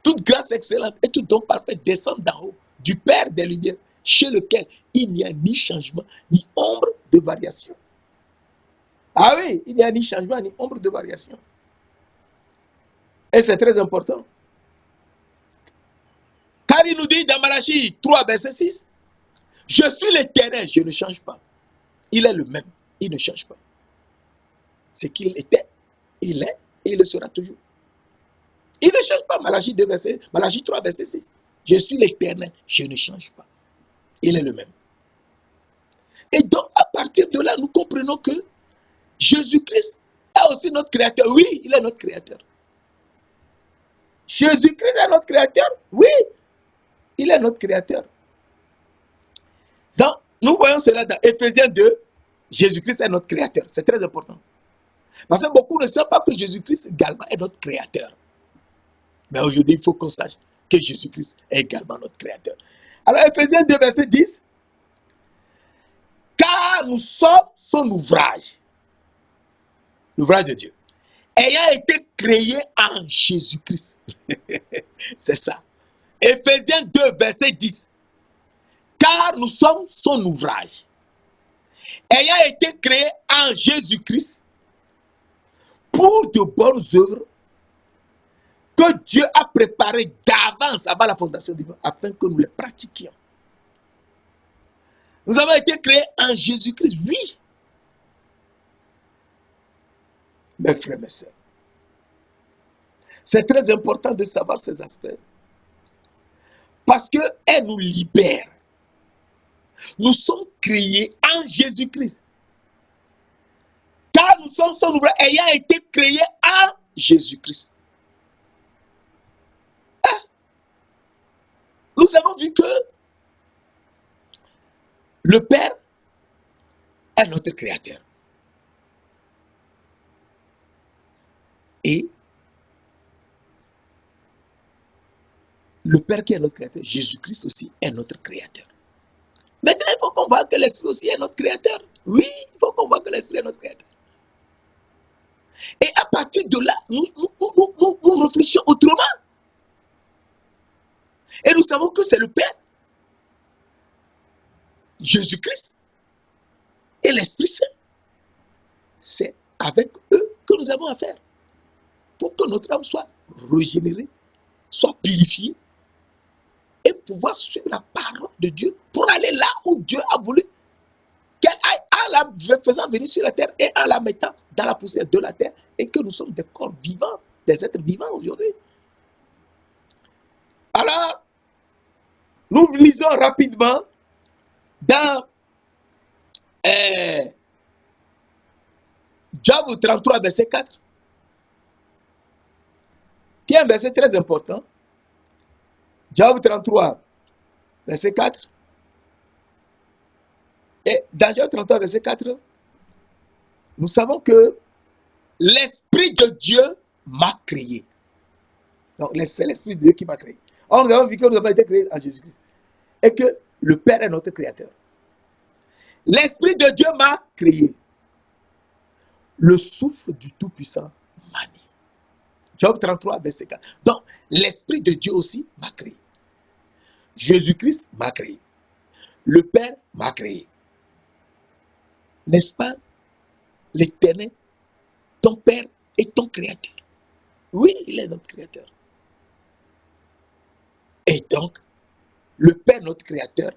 Toute grâce excellente et tout don parfait descend d'en haut, du Père des Lumières, chez lequel il n'y a ni changement, ni ombre de variation. Ah oui, il n'y a ni changement, ni ombre de variation. Et c'est très important. Car il nous dit dans Malachie 3, verset 6, je suis l'Éternel, je ne change pas. Il est le même, il ne change pas. C'est qu'il était, il est et il le sera toujours. Il ne change pas. Malachie 3, verset 6. Je suis l'Éternel, je ne change pas. Il est le même. Et donc, à partir de là, nous comprenons que Jésus-Christ est aussi notre Créateur. Oui, il est notre Créateur. Jésus-Christ est notre Créateur. Oui, il est notre Créateur. Donc, nous voyons cela dans Éphésiens 2. Jésus-Christ est notre Créateur. C'est très important. Parce que beaucoup ne savent pas que Jésus-Christ également est notre Créateur. Mais aujourd'hui, il faut qu'on sache que Jésus-Christ est également notre Créateur. Alors, Éphésiens 2, verset 10. Car nous sommes son ouvrage. L'ouvrage de Dieu. Ayant été créé en Jésus-Christ. C'est ça. Éphésiens 2, verset 10. Car nous sommes son ouvrage. ayant été créés en Jésus-Christ pour de bonnes œuvres que Dieu a préparées d'avance avant la fondation du monde afin que nous les pratiquions. Nous avons été créés en Jésus-Christ, oui. Mes frères, mes sœurs, c'est très important de savoir ces aspects parce qu'elle nous libère. Nous sommes créés en Jésus-Christ. Car nous sommes son ouvrage ayant été créés en Jésus-Christ. Nous avons vu que le Père est notre Créateur. Et le Père qui est notre Créateur, Jésus-Christ aussi est notre Créateur. Maintenant, il faut qu'on voit que l'Esprit aussi est notre Créateur. Oui, il faut qu'on voit que l'Esprit est notre Créateur. Et à partir de là, nous réfléchissons autrement. Et nous savons que c'est le Père, Jésus-Christ et l'Esprit Saint. C'est avec eux que nous avons affaire. Pour que notre âme soit régénérée, soit purifiée et pouvoir suivre la parole de Dieu pour aller là où Dieu a voulu qu'elle aille en la faisant venir sur la terre et en la mettant dans la poussière de la terre et que nous sommes des corps vivants, des êtres vivants aujourd'hui. Alors, nous lisons rapidement dans Job 33, verset 4, qui est un verset très important. Job 33, verset 4. Et dans Job 33, verset 4, nous savons que l'Esprit de Dieu m'a créé. Donc, c'est l'Esprit de Dieu qui m'a créé. Or, nous avons vu que nous avons été créés en Jésus-Christ. Et que le Père est notre Créateur. L'Esprit de Dieu m'a créé. Le souffle du Tout-Puissant m'a né. Job 33, verset 4. Donc, l'Esprit de Dieu aussi m'a créé. Jésus-Christ m'a créé. Le Père m'a créé. N'est-ce pas, l'Éternel, ton Père est ton Créateur? Oui, il est notre Créateur. Et donc, le Père, notre Créateur,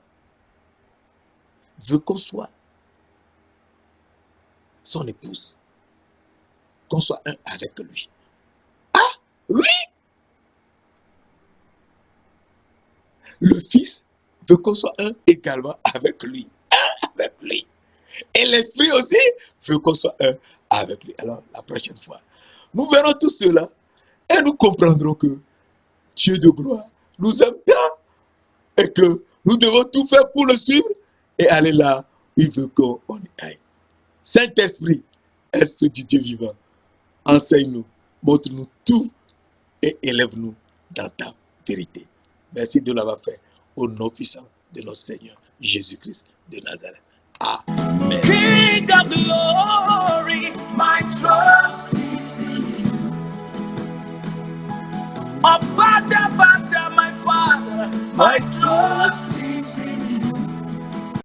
veut qu'on soit son épouse, qu'on soit un avec lui. Ah, oui! Le Fils veut qu'on soit un également avec lui. Un avec lui. Et l'Esprit aussi veut qu'on soit un avec lui. Alors, la prochaine fois, nous verrons tout cela et nous comprendrons que Dieu de gloire nous aime tant et que nous devons tout faire pour le suivre et aller là où il veut qu'on y aille. Saint-Esprit, Esprit du Dieu vivant, enseigne-nous, montre-nous tout et élève-nous dans ta vérité. Merci de l'avoir fait au nom puissant de notre Seigneur Jésus-Christ de Nazareth. Amen. King of glory, my trust is in you. Oh, Father, my Father, my trust